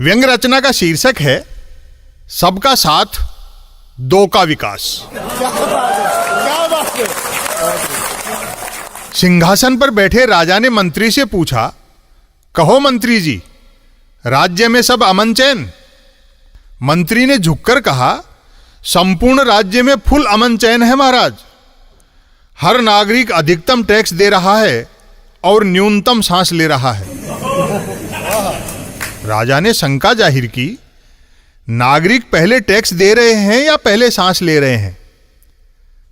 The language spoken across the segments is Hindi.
व्यंग रचना का शीर्षक है सबका साथ, दो का विकास। क्या बात है। सिंहासन पर बैठे राजा ने मंत्री से पूछा, कहो मंत्री जी, राज्य में सब अमन चैन? मंत्री ने झुककर कहा, संपूर्ण राज्य में फुल अमन चैन है महाराज। हर नागरिक अधिकतम टैक्स दे रहा है और न्यूनतम सांस ले रहा है। राजा ने शंका जाहिर की, नागरिक पहले टैक्स दे रहे हैं या पहले सांस ले रहे हैं?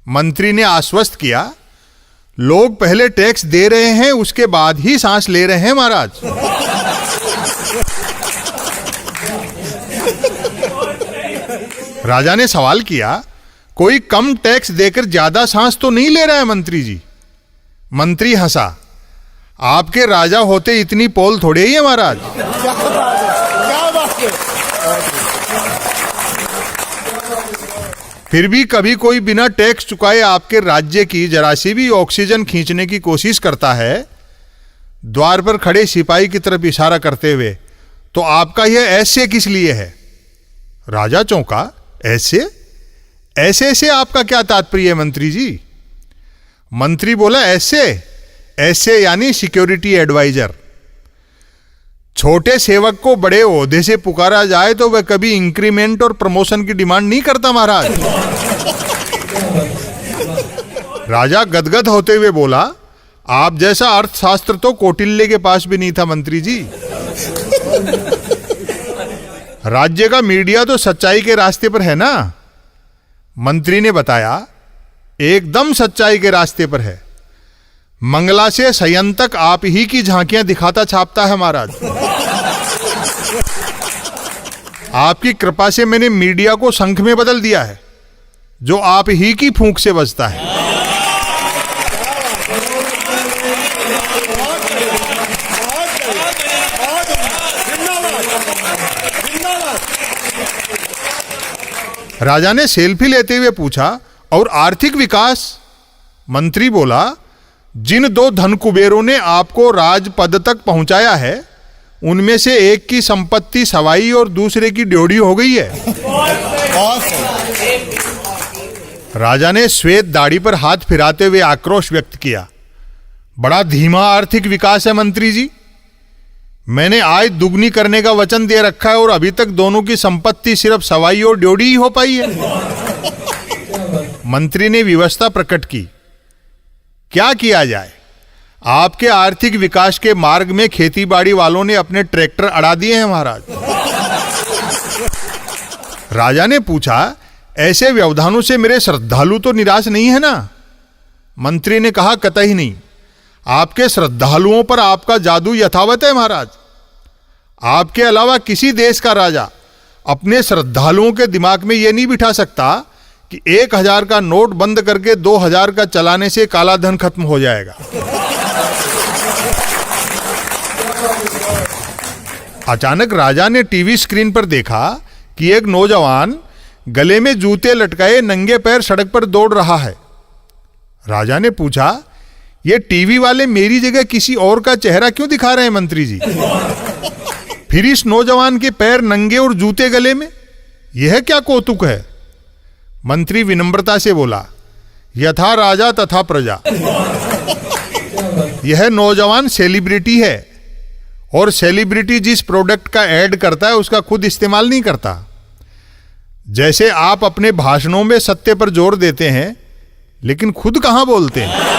मंत्री ने आश्वस्त किया, लोग पहले टैक्स दे रहे हैं, उसके बाद ही सांस ले रहे हैं महाराज। राजा ने सवाल किया, कोई कम टैक्स देकर ज्यादा सांस तो नहीं ले रहा है मंत्री जी? मंत्री हंसा, आपके राजा होते इतनी पोल थोड़े ही है महाराज। क्या बात है। फिर भी कभी कोई बिना टैक्स चुकाए आपके राज्य की जरा सी भी ऑक्सीजन खींचने की कोशिश करता है, द्वार पर खड़े सिपाही की तरफ इशारा करते हुए, तो आपका यह ऐसे किस लिए है? राजा चौंका, ऐसे ऐसे से आपका क्या तात्पर्य है मंत्री जी? मंत्री बोला, ऐसे यानी सिक्योरिटी एडवाइजर। छोटे सेवक को बड़े ओहदे से पुकारा जाए तो वह कभी इंक्रीमेंट और प्रमोशन की डिमांड नहीं करता महाराज। राजा गदगद होते हुए बोला, आप जैसा अर्थशास्त्र तो कौटिल्य के पास भी नहीं था मंत्री जी। राज्य का मीडिया तो सच्चाई के रास्ते पर है ना? मंत्री ने बताया, एकदम सच्चाई के रास्ते पर है। मंगला से सयन तक आप ही की झांकियां दिखाता छापता है महाराज। आपकी कृपा से मैंने मीडिया को शंख में बदल दिया है, जो आप ही की फूंक से बजता है। राजा ने सेल्फी लेते हुए पूछा, और आर्थिक विकास? मंत्री बोला, जिन दो धन कुबेरों ने आपको राजपद तक पहुंचाया है, उनमें से एक की संपत्ति सवाई और दूसरे की ड्योढ़ी हो गई है। राजा ने श्वेत दाढ़ी पर हाथ फिराते हुए आक्रोश व्यक्त किया, बड़ा धीमा आर्थिक विकास है मंत्री जी। मैंने आय दुगनी करने का वचन दे रखा है और अभी तक दोनों की संपत्ति सिर्फ सवाई और ड्योढ़ी ही हो पाई है। मंत्री ने विवशता प्रकट की, क्या किया जाए? आपके आर्थिक विकास के मार्ग में खेतीबाड़ी वालों ने अपने ट्रैक्टर अड़ा दिए हैं महाराज। राजा ने पूछा, ऐसे व्यवधानों से मेरे श्रद्धालु तो निराश नहीं है ना? मंत्री ने कहा, कतई नहीं। आपके श्रद्धालुओं पर आपका जादू यथावत है महाराज। आपके अलावा किसी देश का राजा अपने श्रद्धालुओं के दिमाग में यह नहीं बिठा सकता कि 1000 का नोट बंद करके 2000 का चलाने से काला धन खत्म हो जाएगा। अचानक राजा ने टीवी स्क्रीन पर देखा कि एक नौजवान गले में जूते लटकाए नंगे पैर सड़क पर दौड़ रहा है। राजा ने पूछा, ये टीवी वाले मेरी जगह किसी और का चेहरा क्यों दिखा रहे हैं मंत्री जी? फिर इस नौजवान के पैर नंगे और जूते गले में, यह क्या कौतुक है? मंत्री विनम्रता से बोला, यथा राजा तथा प्रजा। यह नौजवान सेलिब्रिटी है और सेलिब्रिटी जिस प्रोडक्ट का ऐड करता है उसका खुद इस्तेमाल नहीं करता। जैसे आप अपने भाषणों में सत्य पर जोर देते हैं, लेकिन खुद कहां बोलते हैं।